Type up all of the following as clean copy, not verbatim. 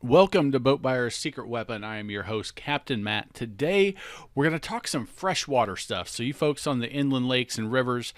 Welcome to Boat Buyer's Secret Weapon. I am your host, Captain Matt. Today, we're going to talk some freshwater stuff. So, you folks on the inland lakes and rivers,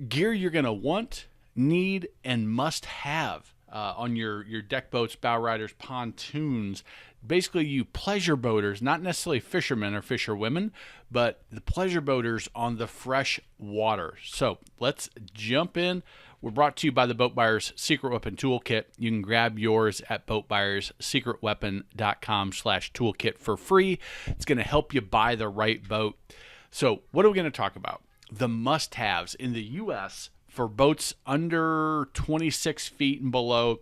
gear you're going to want, need, and must have on your deck boats, bow riders, pontoons. Basically, you pleasure boaters, not necessarily fishermen or fisherwomen, but the pleasure boaters on the fresh water. So, let's jump in. We're brought to you by the Boat Buyer's Secret Weapon Toolkit. You can grab yours at boatbuyerssecretweapon.com/toolkit for free. It's going to help you buy the right boat. So what are we going to talk about? The must-haves in the U.S. for boats under 26 feet and below,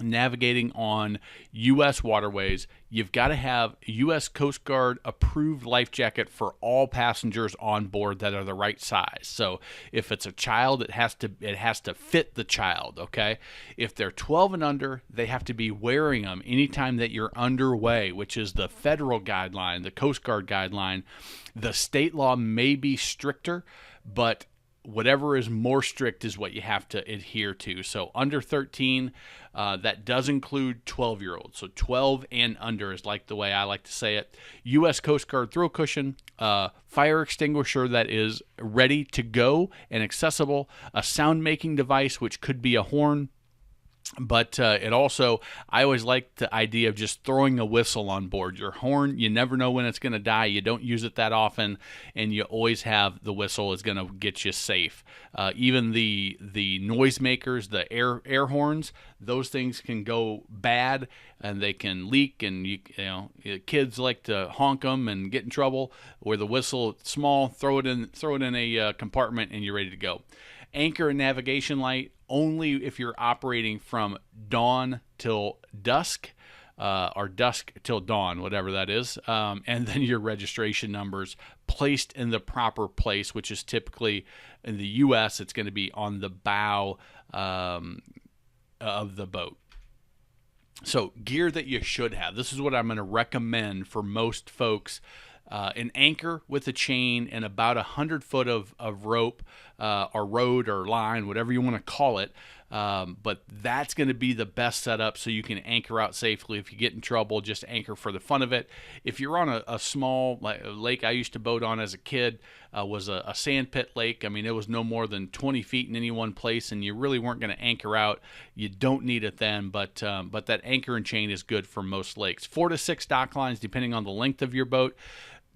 navigating on U.S. waterways. You've got to have a U.S. Coast Guard approved life jacket for all passengers on board that are the right size. So if it's a child, it has to fit the child, okay? If they're 12 and under, they have to be wearing them anytime that you're underway, which is the federal guideline, the Coast Guard guideline. The state law may be stricter, but whatever is more strict is what you have to adhere to. So under 13, that does include 12-year-olds. So 12 and under is like the way I like to say it. U.S. Coast Guard throw cushion, fire extinguisher that is ready to go and accessible, a sound-making device, which could be a horn. But it also, I always like the idea of just throwing a whistle on board. Your horn, you never know when it's going to die. You don't use it that often, and you always have the whistle is going to get you safe. Even the noisemakers, the air horns, those things can go bad and they can leak, and you know kids like to honk them and get in trouble. Where the whistle, it's small, throw it in a compartment, and you're ready to go. Anchor and navigation light only if you're operating from dawn till dusk, or dusk till dawn, whatever that is. And then your registration numbers placed in the proper place, which is typically in the U.S., it's going to be on the bow of the boat. So gear that you should have. This is what I'm going to recommend for most folks. An anchor with a chain and about 100 foot of rope or road or line, whatever you want to call it. But that's going to be the best setup so you can anchor out safely. If you get in trouble, just anchor for the fun of it. If you're on a small lake I used to boat on as a kid, was a sand pit lake. I mean, it was no more than 20 feet in any one place, and you really weren't going to anchor out. You don't need it then, but that anchor and chain is good for most lakes. 4 to 6 dock lines, depending on the length of your boat.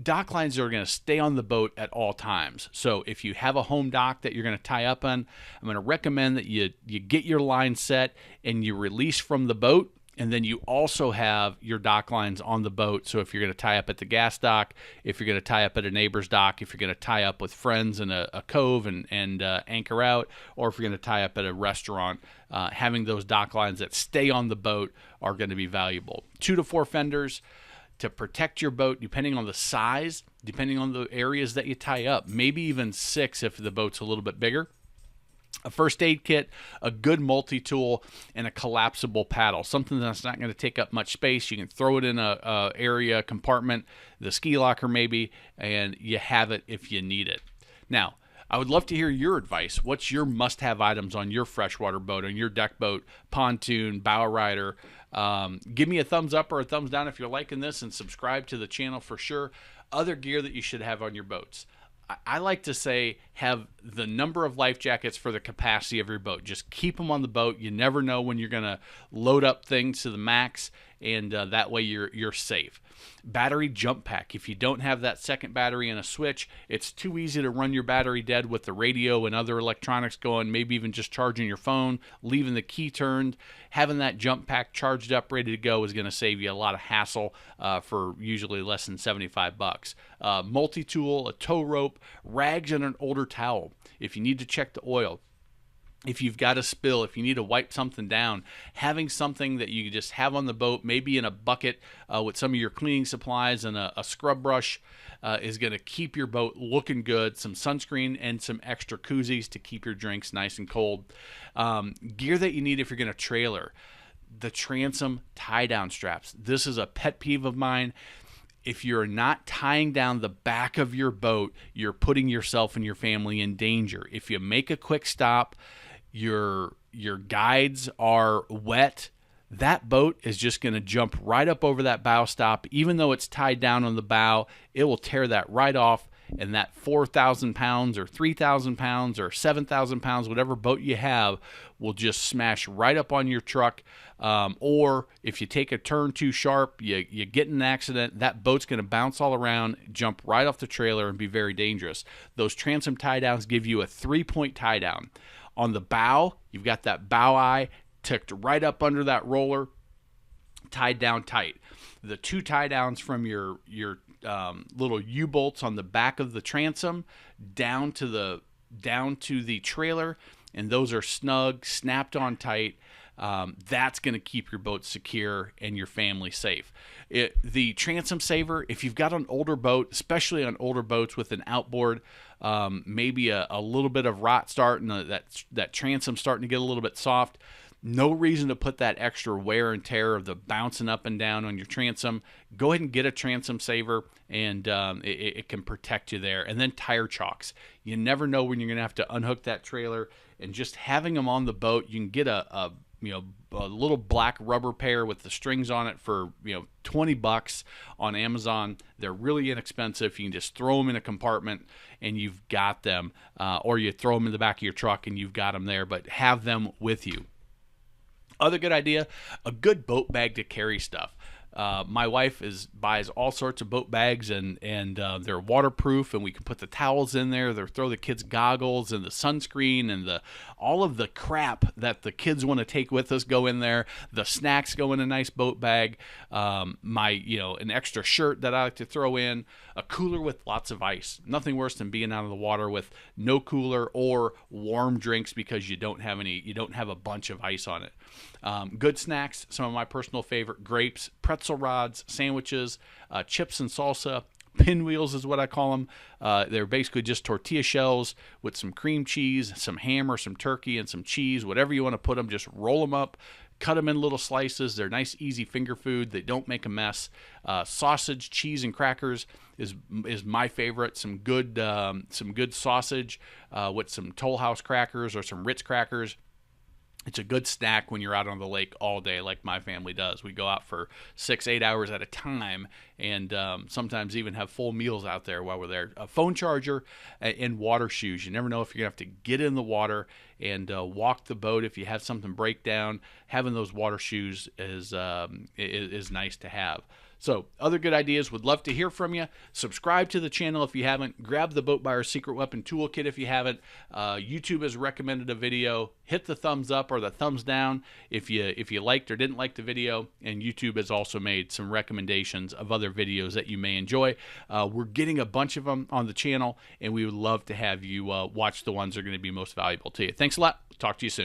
Dock lines are going to stay on the boat at all times. So if you have a home dock that you're going to tie up on, I'm going to recommend that you get your line set and you release from the boat, and then you also have your dock lines on the boat. So if you're going to tie up at the gas dock, if you're going to tie up at a neighbor's dock, if you're going to tie up with friends in a cove and anchor out, or if you're going to tie up at a restaurant, having those dock lines that stay on the boat are going to be valuable. 2 to 4 fenders to protect your boat, depending on the size, depending on the areas that you tie up, maybe even 6 if the boat's a little bit bigger. A first aid kit, a good multi-tool, and a collapsible paddle, something that's not going to take up much space. You can throw it in a area compartment, the ski locker maybe, and you have it if you need it. Now, I would love to hear your advice. What's your must-have items on your freshwater boat, on your deck boat, pontoon, bow rider? Give me a thumbs up or a thumbs down if you're liking this, and subscribe to the channel for sure. Other gear that you should have on your boats. I like to say have the number of life jackets for the capacity of your boat. Just keep them on the boat. You never know when you're going to load up things to the max, and that way you're safe. Battery jump pack. If you don't have that second battery and a switch, it's too easy to run your battery dead with the radio and other electronics going, maybe even just charging your phone, leaving the key turned. Having that jump pack charged up, ready to go is going to save you a lot of hassle for usually less than $75. Multi-tool, a tow rope, rags, and an older towel. If you need to check the oil, if you've got a spill, if you need to wipe something down, having something that you just have on the boat, maybe in a bucket with some of your cleaning supplies and a scrub brush, is going to keep your boat looking good. Some sunscreen and some extra koozies to keep your drinks nice and cold. Gear that you need if you're going to trailer. The transom tie-down straps. This is a pet peeve of mine. If you're not tying down the back of your boat, you're putting yourself and your family in danger. If you make a quick stop, your guides are wet, that boat is just going to jump right up over that bow stop. Even though it's tied down on the bow, it will tear that right off, and that 4,000 pounds or 3,000 pounds or 7,000 pounds, whatever boat you have, will just smash right up on your truck. Or if you take a turn too sharp, you get in an accident, that boat's going to bounce all around, jump right off the trailer, and be very dangerous. Those transom tie downs give you a 3-point tie down. On the bow, you've got that bow eye tucked right up under that roller, tied down tight. The 2 tie downs from your little U-bolts on the back of the transom down to the trailer, and those are snug, snapped on tight. That's going to keep your boat secure and your family safe. The transom saver, if you've got an older boat, especially on older boats with an outboard, maybe a little bit of rot starting, that transom starting to get a little bit soft, no reason to put that extra wear and tear of the bouncing up and down on your transom. Go ahead and get a transom saver, and it can protect you there. And then tire chocks. You never know when you're going to have to unhook that trailer, and just having them on the boat, you can get a little black rubber pair with the strings on it for $20 on Amazon. They're really inexpensive. You can just throw them in a compartment and you've got them, or you throw them in the back of your truck and you've got them there. But have them with you. Other good idea, a good boat bag to carry stuff. My wife buys all sorts of boat bags, and they're waterproof, and we can put the towels in there. They throw the kids goggles and the sunscreen and all of the crap that the kids want to take with us go in there. The snacks go in a nice boat bag. An extra shirt that I like to throw in. A cooler with lots of ice. Nothing worse than being out of the water with no cooler or warm drinks because you don't have a bunch of ice on it. Good snacks, some of my personal favorite: grapes, pretzel rods, sandwiches, chips and salsa. Pinwheels is what I call them. They're basically just tortilla shells with some cream cheese, some ham or some turkey, and some cheese. Whatever you want to put them, just roll them up, cut them in little slices. They're nice, easy finger food. They don't make a mess. Sausage, cheese, and crackers is my favorite. Some good sausage with some Toll House crackers or some Ritz crackers. It's a good snack when you're out on the lake all day, like my family does. We go out for 6-8 hours at a time, and sometimes even have full meals out there while we're there. A phone charger and water shoes. You never know if you're going to have to get in the water and walk the boat if you have something break down. Having those water shoes is nice to have. So, other good ideas. Would love to hear from you. Subscribe to the channel if you haven't. Grab the Boat Buyer's Secret Weapon Toolkit if you haven't. YouTube has recommended a video. Hit the thumbs up or the thumbs down if you liked or didn't like the video. And YouTube has also made some recommendations of other videos that you may enjoy. We're getting a bunch of them on the channel, and we would love to have you watch the ones that are going to be most valuable to you. Thanks a lot. Talk to you soon.